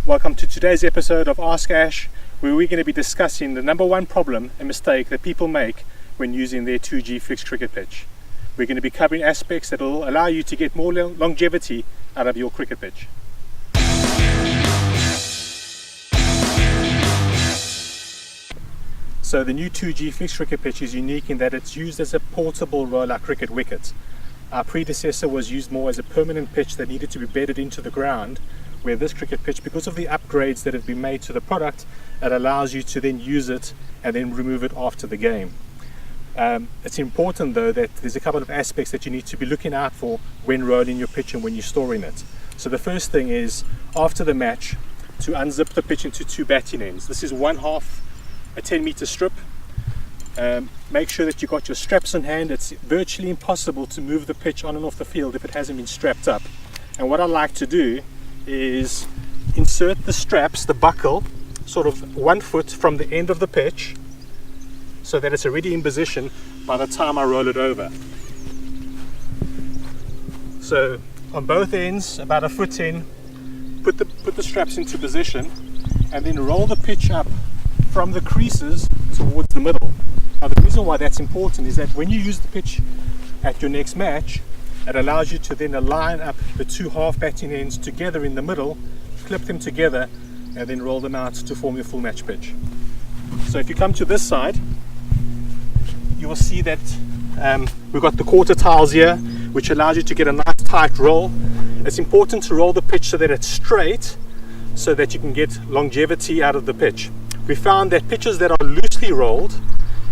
Welcome to today's episode of Ask Ash, where we're going to be discussing the number one problem and mistake that people make when using their 2G fixed cricket pitch. We're going to be covering aspects that will allow you to get more longevity out of your cricket pitch. So the new 2G fixed cricket pitch is unique in that it's used as a portable roller cricket wicket. Our predecessor was used more as a permanent pitch that needed to be bedded into the ground, where this cricket pitch, because of the upgrades that have been made to the product, it allows you to then use it and then remove it after the game. It's important though that there's a couple of aspects that you need to be looking out for when rolling your pitch and when you're storing it. So the first thing is, after the match, to unzip the pitch into two batting ends. This is one half a 10-meter strip. Make sure that you've got your straps in hand. It's virtually impossible to move the pitch on and off the field if it hasn't been strapped up. And what I like to do is insert the straps, the buckle, sort of 1 foot from the end of the pitch so that it's already in position by the time I roll it over. So on both ends, about a foot in, put the straps into position and then roll the pitch up from the creases towards the middle. Now the reason why that's important is that when you use the pitch at your next match, it allows you to then align up the two half batting ends together in the middle, clip them together and then roll them out to form your full match pitch. So if you come to this side, you will see that we've got the quarter tiles here, which allows you to get a nice tight roll. It's important to roll the pitch so that it's straight, so that you can get longevity out of the pitch. We found that pitches that are loosely rolled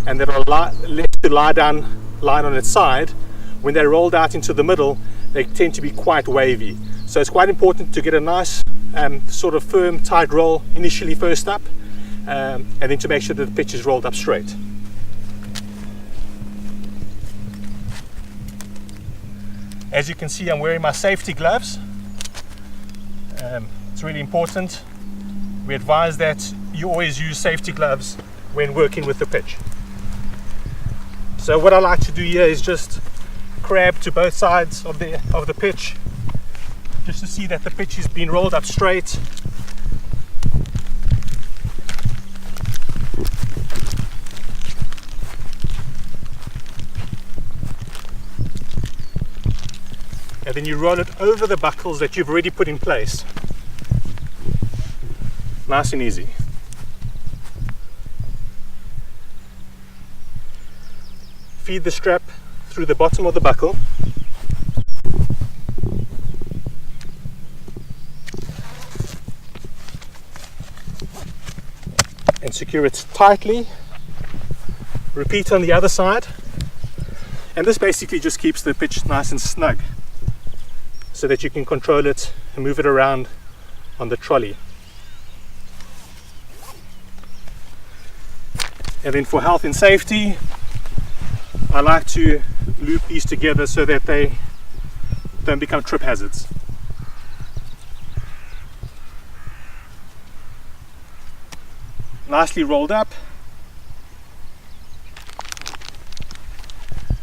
and that are left to lie on its side, when they're rolled out into the middle, they tend to be quite wavy. So it's quite important to get a nice sort of firm, tight roll initially first up, and then to make sure that the pitch is rolled up straight. As you can see, I'm wearing my safety gloves. It's really important. We advise that you always use safety gloves when working with the pitch. So what I like to do here is just grab to both sides of the pitch, just to see that the pitch is being rolled up straight. And then you roll it over the buckles that you've already put in place. Nice and easy. Feed the strap through the bottom of the buckle. And secure it tightly. Repeat on the other side. And this basically just keeps the pitch nice and snug, so that you can control it and move it around on the trolley. And then for health and safety, I like to loop these together so that they don't become trip hazards. Nicely rolled up,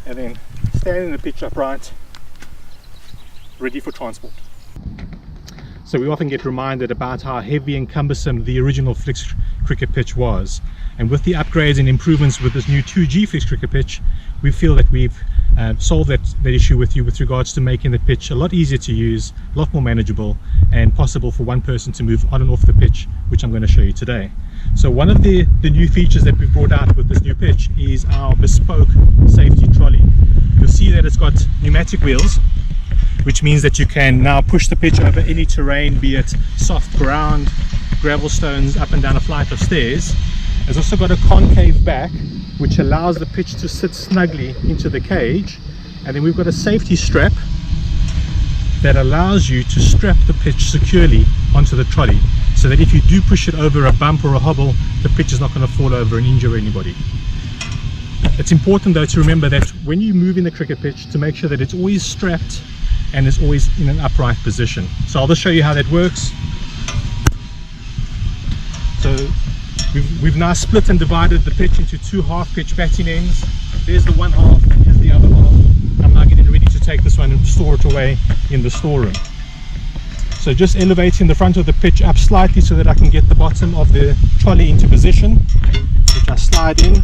and then standing the pitch upright, ready for transport. So we often get reminded about how heavy and cumbersome the original fixed cricket pitch was, and with the upgrades and improvements with this new 2G fixed cricket pitch, we feel that we've solved that issue with you with regards to making the pitch a lot easier to use, a lot more manageable, and possible for one person to move on and off the pitch, which I'm going to show you today. So one of the new features that we've brought out with this new pitch is our bespoke safety trolley. You'll see that it's got pneumatic wheels, which means that you can now push the pitch over any terrain, be it soft ground, gravel stones, up and down a flight of stairs. It's also got a concave back, which allows the pitch to sit snugly into the cage. And then we've got a safety strap that allows you to strap the pitch securely onto the trolley, so that if you do push it over a bump or a hobble, the pitch is not going to fall over and injure anybody. It's important though to remember that when you move in the cricket pitch, to make sure that it's always strapped and is always in an upright position. So I'll just show you how that works. So we've now split and divided the pitch into two half pitch batting ends. There's the one half, here's the other half. I'm now getting ready to take this one and store it away in the storeroom. So So just elevating the front of the pitch up slightly so that I can get the bottom of the trolley into position, which I slide in.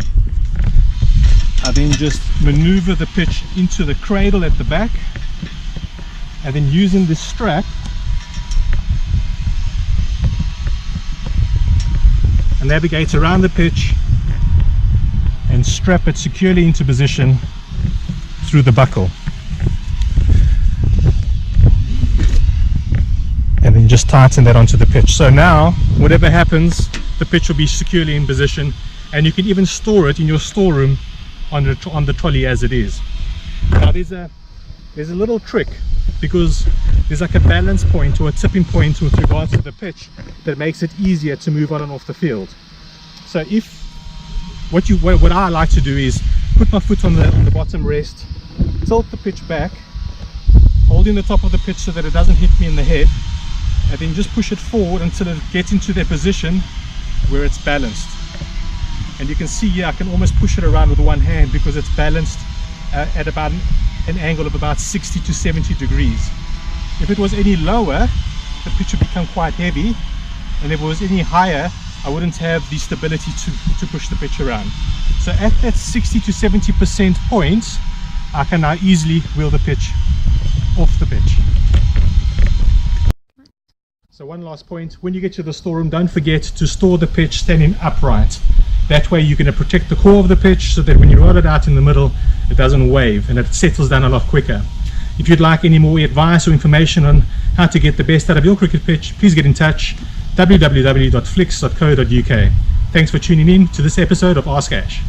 I then just maneuver the pitch into the cradle at the back, and then using this strap I navigate around the pitch and strap it securely into position through the buckle, and then just tighten that onto the pitch. So now whatever happens, the pitch will be securely in position, and you can even store it in your storeroom on the trolley as it is. Now there's a little trick, because there's like a balance point or a tipping point with regards to the pitch that makes it easier to move on and off the field. So if what I like to do is put my foot on the bottom rest, tilt the pitch back, holding the top of the pitch so that it doesn't hit me in the head, and then just push it forward until it gets into their position where it's balanced. And you can see here I can almost push it around with one hand because it's balanced at about an angle of about 60 to 70 degrees. If it was any lower, the pitch would become quite heavy, and if it was any higher, I wouldn't have the stability to push the pitch around. So at that 60 to 70% point, I can now easily wheel the pitch off the pitch. So one last point, when you get to the storeroom, don't forget to store the pitch standing upright. That way you're going to protect the core of the pitch so that when you roll it out in the middle, it doesn't wave and it settles down a lot quicker. If you'd like any more advice or information on how to get the best out of your cricket pitch, please get in touch. www.flix.co.uk. Thanks for tuning in to this episode of Ask Ash.